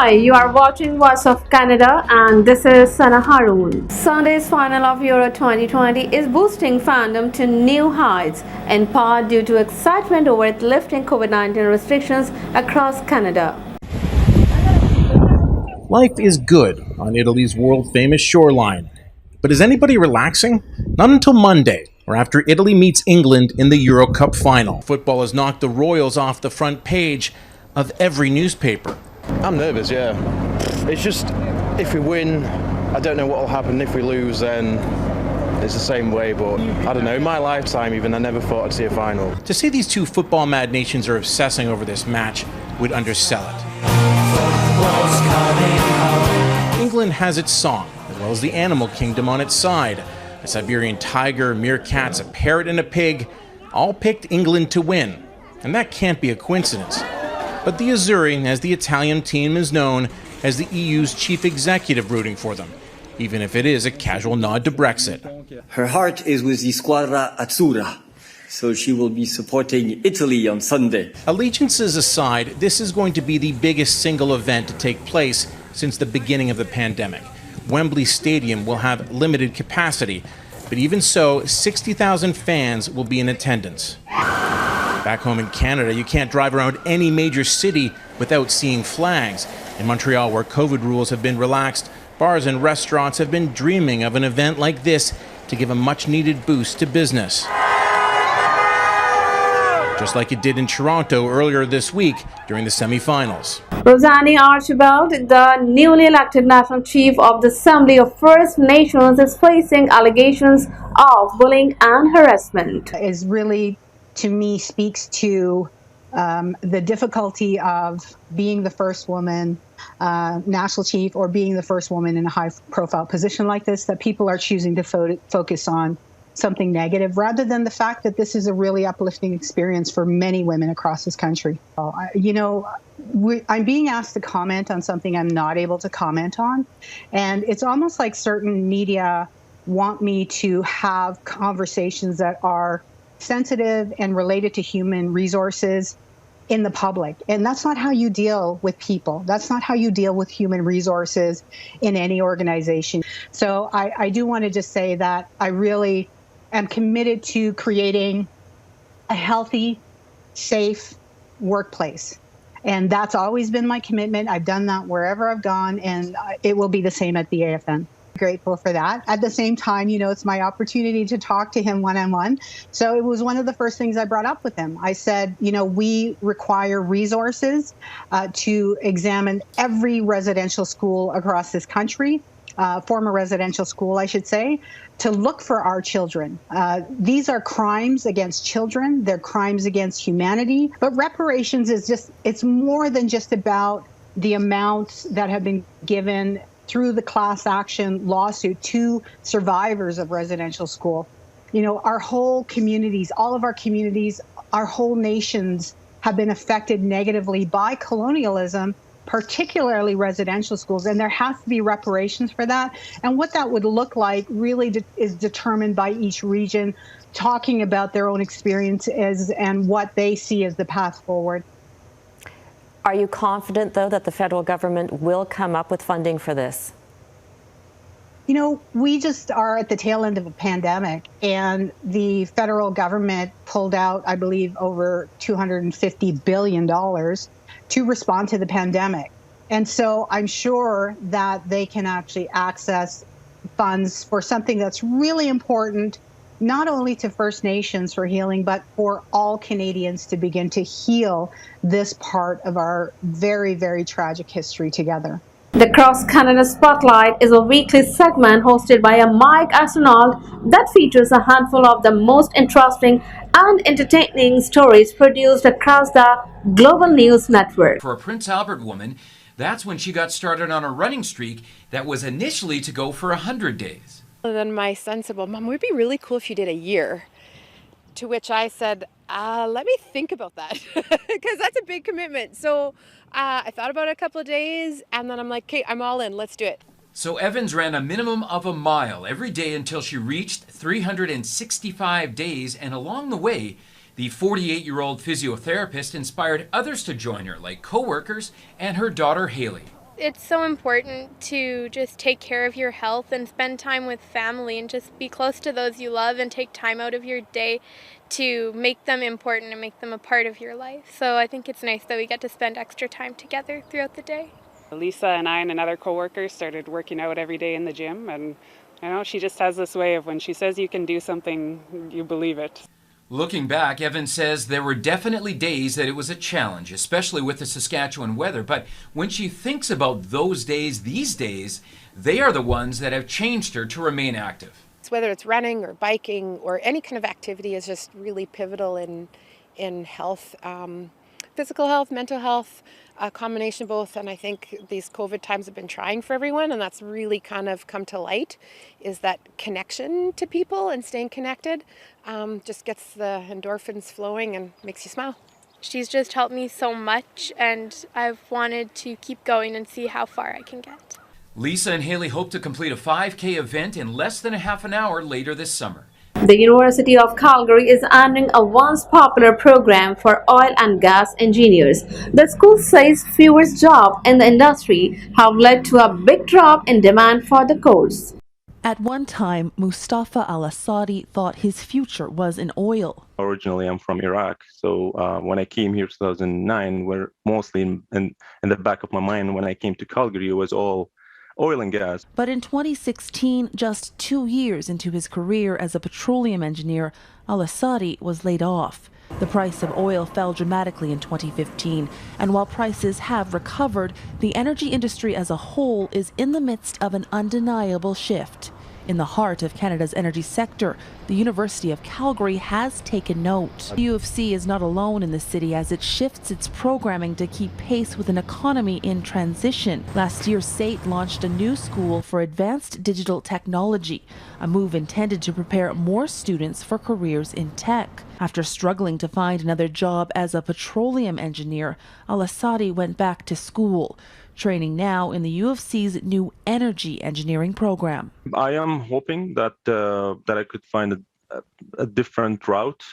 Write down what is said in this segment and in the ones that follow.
Hi, you are watching Voice of Canada and this is Sana Haroon. Sunday's final of Euro 2020 is boosting fandom to new heights, in part due to excitement over it lifting COVID-19 restrictions across Canada. Life is good on Italy's world-famous shoreline. But is anybody relaxing? Not until Monday, or after Italy meets England in the Euro Cup final. Football has knocked the Royals off the front page of every newspaper. I'm nervous, yeah. It's just, if we win, I don't know what will happen. If we lose, then it's the same way. But I don't know, in my lifetime even, I never thought I'd see a final. To say these two football-mad nations are obsessing over this match would undersell it. England has its song, as well as the animal kingdom on its side. A Siberian tiger, meerkats, a parrot, and a pig all picked England to win. And that can't be a coincidence. But the Azzurri, as the Italian team is known, as the EU's chief executive rooting for them, even if it is a casual nod to Brexit. Her heart is with the Squadra Azzurra, so she will be supporting Italy on Sunday. Allegiances aside, this is going to be the biggest single event to take place since the beginning of the pandemic. Wembley Stadium will have limited capacity, but even so, 60,000 fans will be in attendance. Back home in Canada, you can't drive around any major city without seeing flags. In Montreal, where COVID rules have been relaxed, bars and restaurants have been dreaming of an event like this to give a much-needed boost to business. Just like it did in Toronto earlier this week during the semi-finals. Rosanne Archibald, the newly elected National Chief of the Assembly of First Nations, is facing allegations of bullying and harassment. Is really, to me, speaks to the difficulty of being the first woman national chief or being the first woman in a high-profile position like this, that people are choosing to focus on something negative rather than the fact that this is a really uplifting experience for many women across this country. I'm being asked to comment on something I'm not able to comment on, and it's almost like certain media want me to have conversations that are sensitive and related to human resources in the public. And that's not how you deal with people. That's not how you deal with human resources in any organization. So I do want to just say that I really am committed to creating a healthy, safe workplace. And that's always been my commitment. I've done that wherever I've gone, and it will be the same at the AFN. Grateful for that. At the same time, it's my opportunity to talk to him one-on-one. So it was one of the first things I brought up with him. I said, we require resources to examine every residential school across this country, former residential school, I should say, to look for our children. These are crimes against children. They're crimes against humanity. But reparations it's more than just about the amounts that have been given through the class action lawsuit to survivors of residential school. Our whole communities, all of our communities, our whole nations have been affected negatively by colonialism, particularly residential schools, and there has to be reparations for that. And what that would look like really is determined by each region, talking about their own experiences and what they see as the path forward. Are you confident, though, that the federal government will come up with funding for this? We just are at the tail end of a pandemic, and the federal government pulled out, I believe, over $250 billion to respond to the pandemic. And so I'm sure that they can actually access funds for something that's really important, not only to First Nations for healing, but for all Canadians to begin to heal this part of our very, very tragic history together. The Cross Canada Spotlight is a weekly segment hosted by a Mike astronaut that features a handful of the most interesting and entertaining stories produced across the Global News Network. For a Prince Albert woman, that's when she got started on a running streak that was initially to go for 100 days. And then my son said, well, Mom, it would be really cool if you did a year. To which I said, let me think about that, because that's a big commitment. So I thought about it a couple of days, and then I'm like, okay, I'm all in, let's do it. So Evans ran a minimum of a mile every day until she reached 365 days, and along the way, the 48-year-old physiotherapist inspired others to join her, like co-workers and her daughter Haley. It's so important to just take care of your health and spend time with family and just be close to those you love and take time out of your day to make them important and make them a part of your life. So I think it's nice that we get to spend extra time together throughout the day. Lisa and I and another coworker started working out every day in the gym, and she just has this way of when she says you can do something, you believe it. Looking back, Evan says there were definitely days that it was a challenge, especially with the Saskatchewan weather. But when she thinks about those days, these days, they are the ones that have changed her to remain active. Whether it's running or biking or any kind of activity is just really pivotal in health, physical health, mental health, a combination of both. And I think these COVID times have been trying for everyone, and that's really kind of come to light, is that connection to people and staying connected just gets the endorphins flowing and makes you smile. She's just helped me so much, and I've wanted to keep going and see how far I can get. Lisa and Haley hope to complete a 5K event in less than a half an hour later this summer. The University of Calgary is ending a once popular program for oil and gas engineers. The school says fewer jobs in the industry have led to a big drop in demand for the course. At one time, Mustafa al-Assadi thought his future was in oil. Originally, I'm from Iraq, so when I came here in 2009, we're mostly in the back of my mind when I came to Calgary, it was all oil and gas. But in 2016, just 2 years into his career as a petroleum engineer, al-Assadi was laid off. The price of oil fell dramatically in 2015, and while prices have recovered, the energy industry as a whole is in the midst of an undeniable shift. In the heart of Canada's energy sector, the University of Calgary has taken note. The U of C is not alone in the city as it shifts its programming to keep pace with an economy in transition. Last year, SAIT launched a new school for advanced digital technology, a move intended to prepare more students for careers in tech. After struggling to find another job as a petroleum engineer, al-Assadi went back to school, training now in the U of C's new energy engineering program. I am hoping that I could find a different route,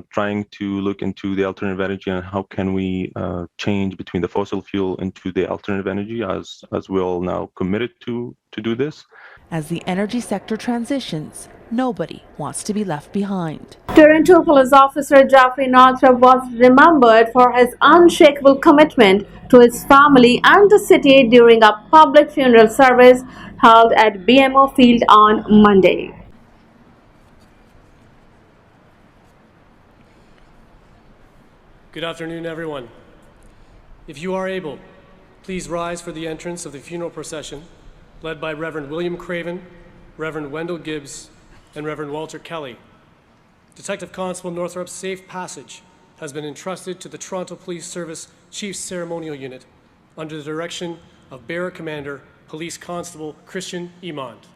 trying to look into the alternative energy and how can we change between the fossil fuel into the alternative energy as we all now committed to do this. As the energy sector transitions, nobody wants to be left behind. Toronto police officer Jeffrey Northrop was remembered for his unshakable commitment to his family and the city during a public funeral service held at BMO Field on Monday. Good afternoon, everyone. If you are able, please rise for the entrance of the funeral procession led by Reverend William Craven, Reverend Wendell Gibbs, and Reverend Walter Kelly. Detective Constable Northrop's safe passage has been entrusted to the Toronto Police Service Chief Ceremonial Unit under the direction of Bearer Commander Police Constable Christian Emond.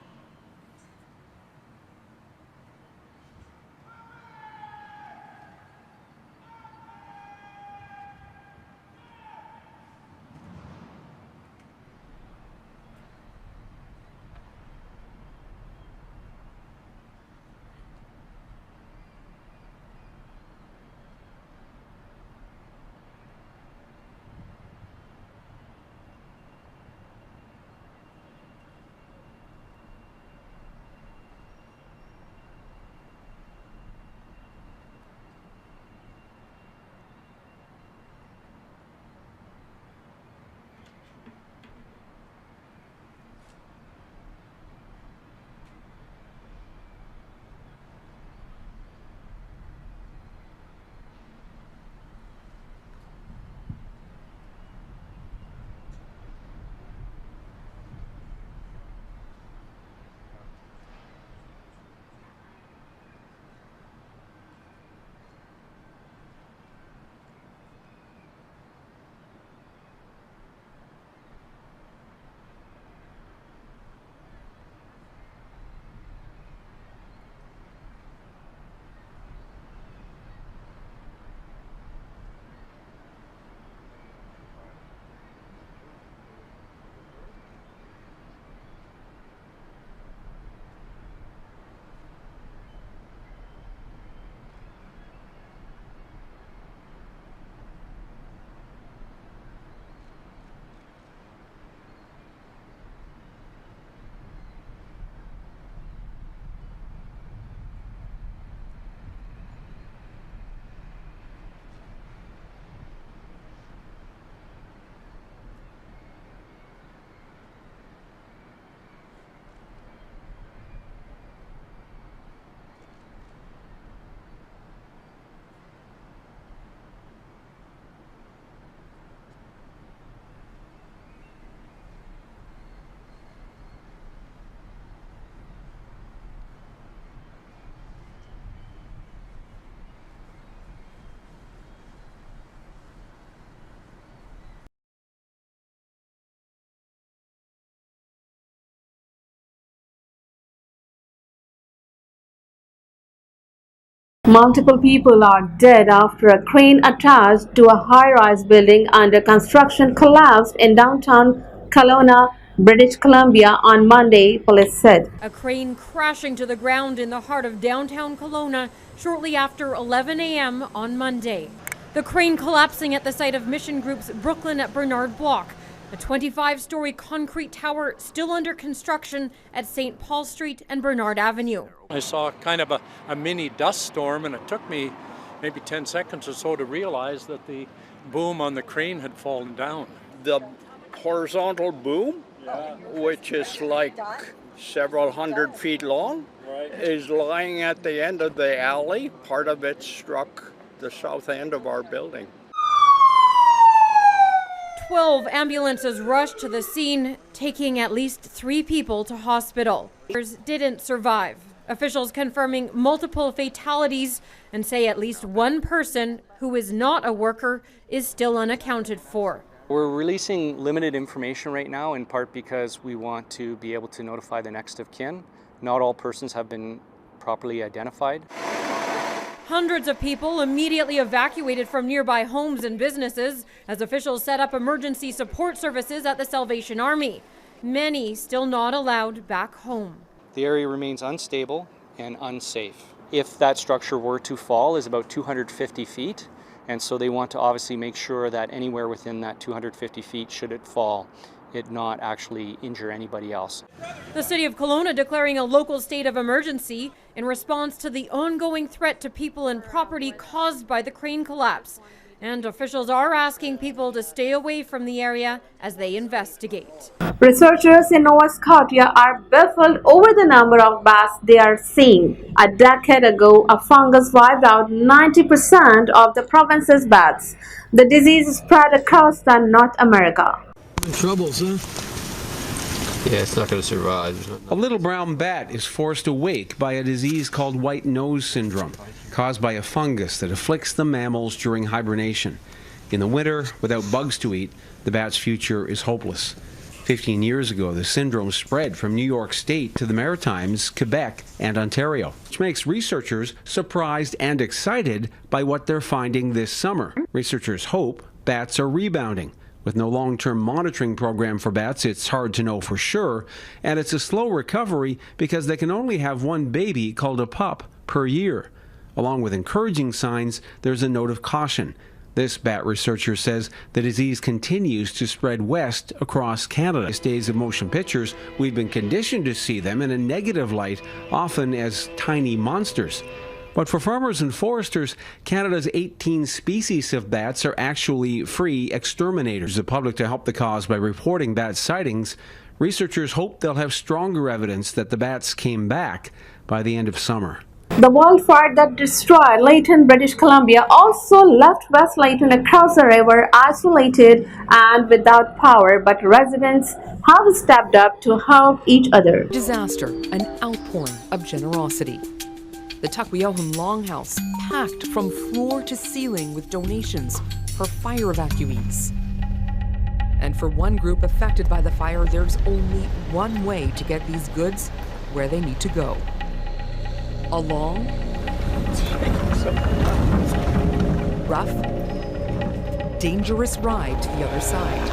Multiple people are dead after a crane attached to a high-rise building under construction collapsed in downtown Kelowna, British Columbia on Monday, police said. A crane crashing to the ground in the heart of downtown Kelowna shortly after 11 a.m. on Monday. The crane collapsing at the site of Mission Group's Brooklyn at Bernard Block, a 25-story concrete tower still under construction at St. Paul Street and Bernard Avenue. I saw kind of a mini dust storm, and it took me maybe 10 seconds or so to realize that the boom on the crane had fallen down. The horizontal boom, which is like several hundred feet long, is lying at the end of the alley. Part of it struck the south end of our building. 12 ambulances rushed to the scene, taking at least 3 people to hospital. Others didn't survive. Officials confirming multiple fatalities and say at least one person who is not a worker is still unaccounted for. We're releasing limited information right now, in part because we want to be able to notify the next of kin. Not all persons have been properly identified. Hundreds of people immediately evacuated from nearby homes and businesses as officials set up emergency support services at the Salvation Army. Many still not allowed back home. The area remains unstable and unsafe. If that structure were to fall, is about 250 feet, and so they want to obviously make sure that anywhere within that 250 feet, should it fall, it not actually injure anybody else. The city of Kelowna declaring a local state of emergency in response to the ongoing threat to people and property caused by the crane collapse. And officials are asking people to stay away from the area as they investigate. Researchers in Nova Scotia are baffled over the number of bats they are seeing. A decade ago, a fungus wiped out 90% of the province's bats. The disease spread across North America. Troubles, huh? Yeah, it's not going to survive. A little brown bat is forced awake by a disease called white nose syndrome, caused by a fungus that afflicts the mammals during hibernation. In the winter, without bugs to eat, the bat's future is hopeless. 15 years ago, the syndrome spread from New York State to the Maritimes, Quebec, and Ontario, which makes researchers surprised and excited by what they're finding this summer. Researchers hope bats are rebounding. With no long-term monitoring program for bats, it's hard to know for sure, and it's a slow recovery because they can only have one baby called a pup per year. Along with encouraging signs, there's a note of caution. This bat researcher says the disease continues to spread west across Canada. These days of motion pictures, we've been conditioned to see them in a negative light, often as tiny monsters. But for farmers and foresters, Canada's 18 species of bats are actually free exterminators. The public to help the cause by reporting bat sightings. Researchers hope they'll have stronger evidence that the bats came back by the end of summer. The wildfire that destroyed Layton, British Columbia also left West Layton across the river isolated and without power, but residents have stepped up to help each other. Disaster, an outpouring of generosity. The Tukwioham Longhouse packed from floor to ceiling with donations for fire evacuees. And for one group affected by the fire, there's only one way to get these goods where they need to go. A long, rough, dangerous ride to the other side.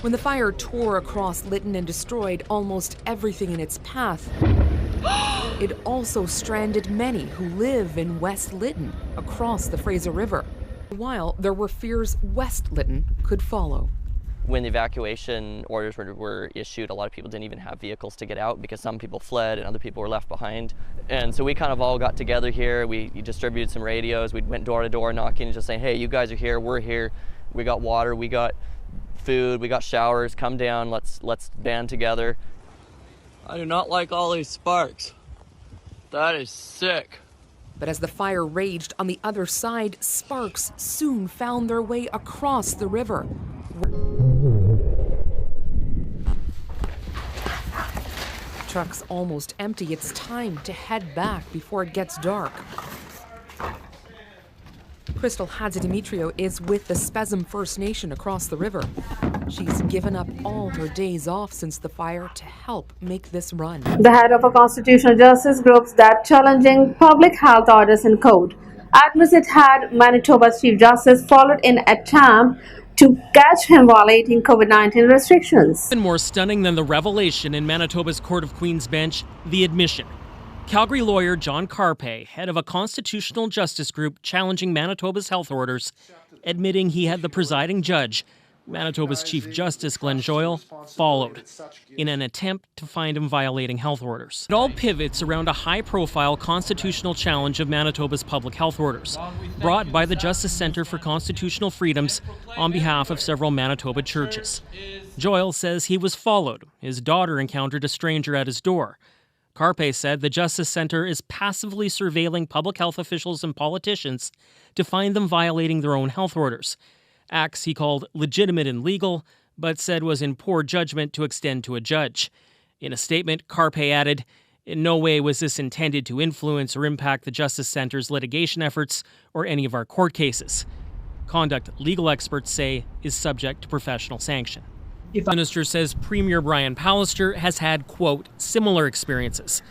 When the fire tore across Lytton and destroyed almost everything in its path, it also stranded many who live in West Lytton across the Fraser River. While there were fears West Lytton could follow. When the evacuation orders were issued, a lot of people didn't even have vehicles to get out because some people fled and other people were left behind. And so we kind of all got together here. We distributed some radios. We went door to door knocking and just saying, hey, you guys are here, we're here. We got water, we got food, we got showers, come down, let's band together. I do not like all these sparks. That is sick. But as the fire raged on the other side, sparks soon found their way across the river. Truck's almost empty. It's time to head back before it gets dark. Crystal Hadza-Dimitriou is with the Spezem First Nation across the river. She's given up all her days off since the fire to help make this run. The head of a constitutional justice group that challenging public health orders in court admits it had Manitoba's Chief Justice followed in attempt to catch him violating COVID-19 restrictions. Even more stunning than the revelation in Manitoba's Court of Queen's Bench, the admission. Calgary lawyer John Carpe, head of a constitutional justice group challenging Manitoba's health orders, admitting he had the presiding judge, Manitoba's Chief Justice Glenn Joyal, followed in an attempt to find him violating health orders. It all pivots around a high-profile constitutional challenge of Manitoba's public health orders, brought by the Justice Centre for Constitutional Freedoms on behalf of several Manitoba churches. Joyal says he was followed. His daughter encountered a stranger at his door. Carpe said the Justice Centre is passively surveilling public health officials and politicians to find them violating their own health orders. Acts he called legitimate and legal, but said was in poor judgment to extend to a judge. In a statement, Carpe added, "In no way was this intended to influence or impact the Justice Centre's litigation efforts or any of our court cases." Conduct legal experts say is subject to professional sanction. The minister says Premier Brian Pallister has had, quote, similar experiences.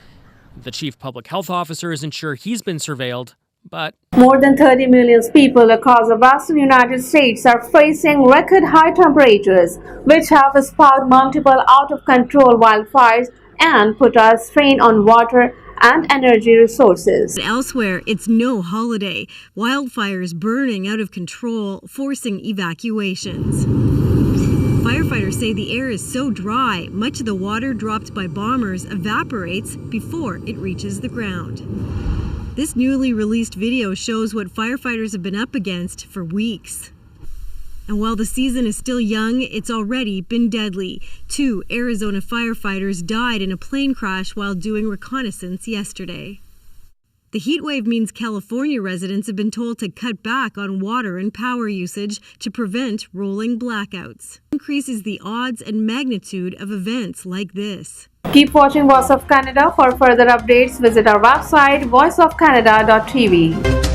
The chief public health officer isn't sure he's been surveilled, but more than 30 million people across the western United States are facing record high temperatures, which have sparked multiple out-of-control wildfires and put a strain on water and energy resources. Elsewhere, it's no holiday. Wildfires burning out of control, forcing evacuations. Firefighters say the air is so dry, much of the water dropped by bombers evaporates before it reaches the ground. This newly released video shows what firefighters have been up against for weeks. And while the season is still young, it's already been deadly. 2 Arizona firefighters died in a plane crash while doing reconnaissance yesterday. The heat wave means California residents have been told to cut back on water and power usage to prevent rolling blackouts. It increases the odds and magnitude of events like this. Keep watching Voice of Canada. For further updates, visit our website voiceofcanada.tv.